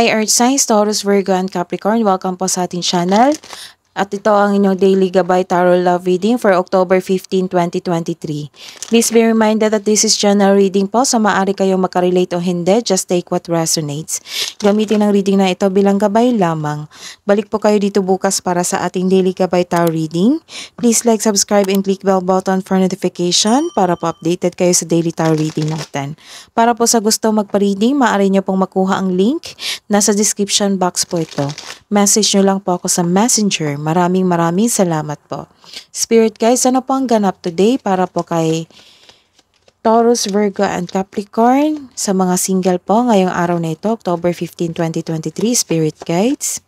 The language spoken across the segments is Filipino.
Hi Earth Signs, Taurus, Virgo, and Capricorn. Welcome po sa ating channel. At ito ang inyong daily gabay tarot love reading for October 15, 2023. Please be reminded that this is general reading po, so maaari kayong makarelate o hindi. Just take what resonates. Gamitin ang reading na ito bilang gabay lamang. Balik po kayo dito bukas para sa ating daily gabay tarot reading. Please like, subscribe, and click bell button for notification para po updated kayo sa daily tarot reading natin. Para po sa gusto magpa-reading, maaari nyo pong makuha ang link. Nasa description box po ito. Message nyo lang po ako sa messenger. Maraming salamat po. Spirit guys, ano po ang ganap today para po kay Taurus, Virgo, and Capricorn? Sa mga single po ngayong araw na ito, October 15, 2023, Spirit guides.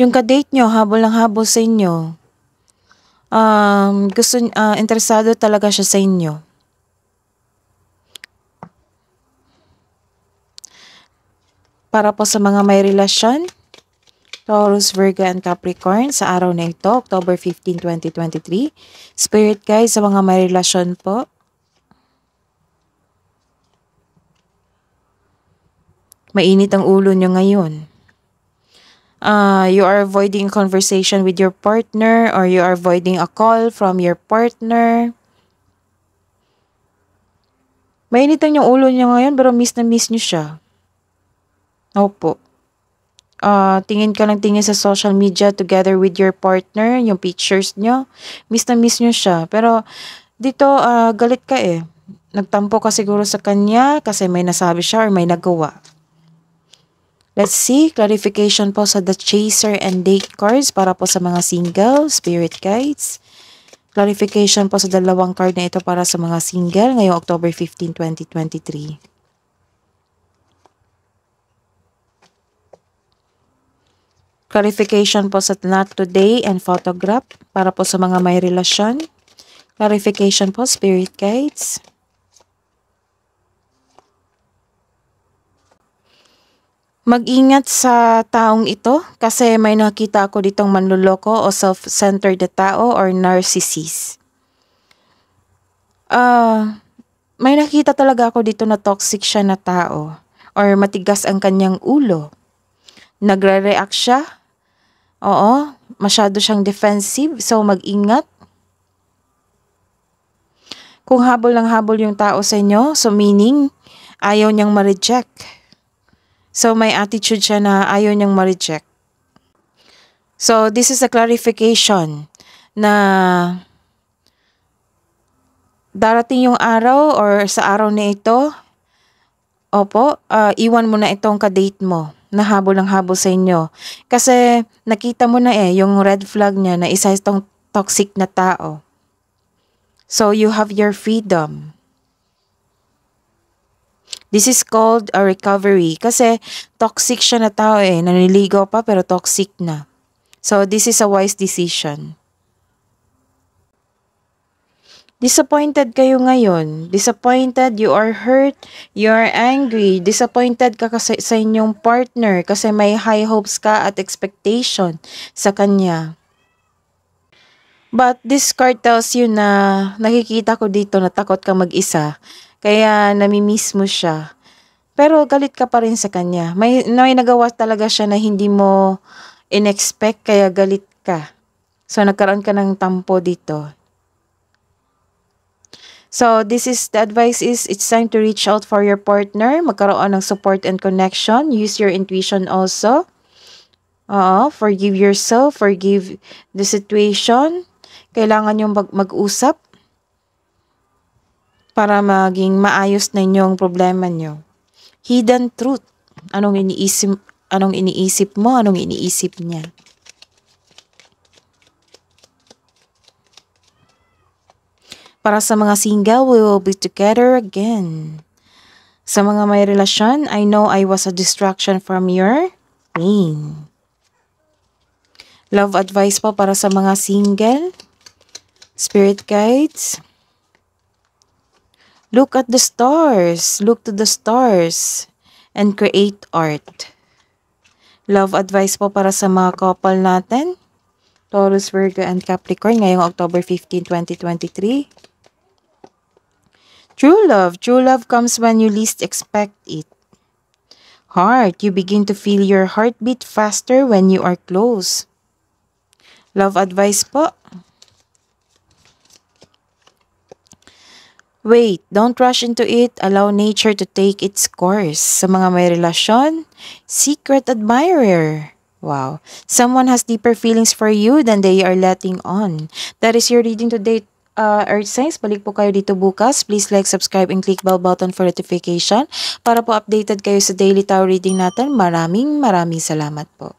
Yung ka-date nyo, habol ng habol sa inyo. Interesado talaga siya sa inyo. Para po sa mga may relasyon, Taurus, Virgo, and Capricorn sa araw na ito, October 15, 2023. Spirit guys, sa mga may relasyon po, mainit ang ulo nyo ngayon. You are avoiding conversation with your partner or you are avoiding a call from your partner. Mainit ang yung ulo nyo ngayon pero miss na miss nyo siya. Opo. Tingin ka ng tingin sa social media together with your partner, yung pictures nyo. Miss na miss nyo siya. Pero dito, galit ka eh. Nagtampo ka siguro sa kanya kasi may nasabi siya or may nagawa. Let's see, clarification po sa The Chaser and Date cards para po sa mga single, spirit guides. Clarification po sa dalawang card na ito para sa mga single ngayong October 15, 2023. Clarification po sa Not Today and Photograph para po sa mga may relasyon. Clarification po, Spirit Guides. Mag-ingat sa taong ito kasi may nakita ako ditong manluloko o self-centered na tao or narcissist. May nakita talaga ako dito na toxic siya na tao or matigas ang kanyang ulo. Nagre-react siya. Oo, masyado siyang defensive, so mag-ingat. Kung habol ng habol yung tao sa inyo, so meaning, ayaw niyang ma-reject. So may attitude siya na ayaw niyang ma-reject. So this is a clarification na darating yung araw or sa araw na ito, iwan mo na itong ka-date mo na habol ng habol sa inyo. Kasi nakita mo na yung red flag niya na isa itong toxic na tao. So you have your freedom. This is called a recovery. Kasi toxic siya na tao naniligaw pa pero toxic na. So this is a wise decision. Disappointed kayo ngayon. Disappointed, you are hurt, you are angry. Disappointed ka kasi sa inyong partner kasi may high hopes ka at expectation sa kanya. But this card tells you na nakikita ko dito na takot ka mag-isa. Kaya namimiss mo siya. Pero galit ka pa rin sa kanya. May nagawa talaga siya na hindi mo in-expect kaya galit ka. So nagkaroon ka ng tampo dito. So, the advice is, it's time to reach out for your partner. Magkaroon ng support and connection. Use your intuition also. Forgive yourself. Forgive the situation. Kailangan yung mag-usap para maging maayos na inyong problema nyo. Hidden truth. Anong iniisip mo? Anong iniisip niya? Para sa mga single, we will be together again. Sa mga may relasyon, I know I was a distraction from your pain. Love advice po para sa mga single. Spirit guides. Look at the stars. Look to the stars. And create art. Love advice po para sa mga couple natin. Taurus, Virgo, and Capricorn ngayong October 15, 2023. True love. True love comes when you least expect it. Heart. You begin to feel your heartbeat faster when you are close. Love advice po. Wait, don't rush into it. Allow nature to take its course. Sa mga may relasyon, secret admirer. Wow. Someone has deeper feelings for you than they are letting on. That is your reading today, Earth Signs. Balik po kayo dito bukas. Please like, subscribe, and click bell button for notification para po updated kayo sa daily tarot reading natin. Maraming salamat po.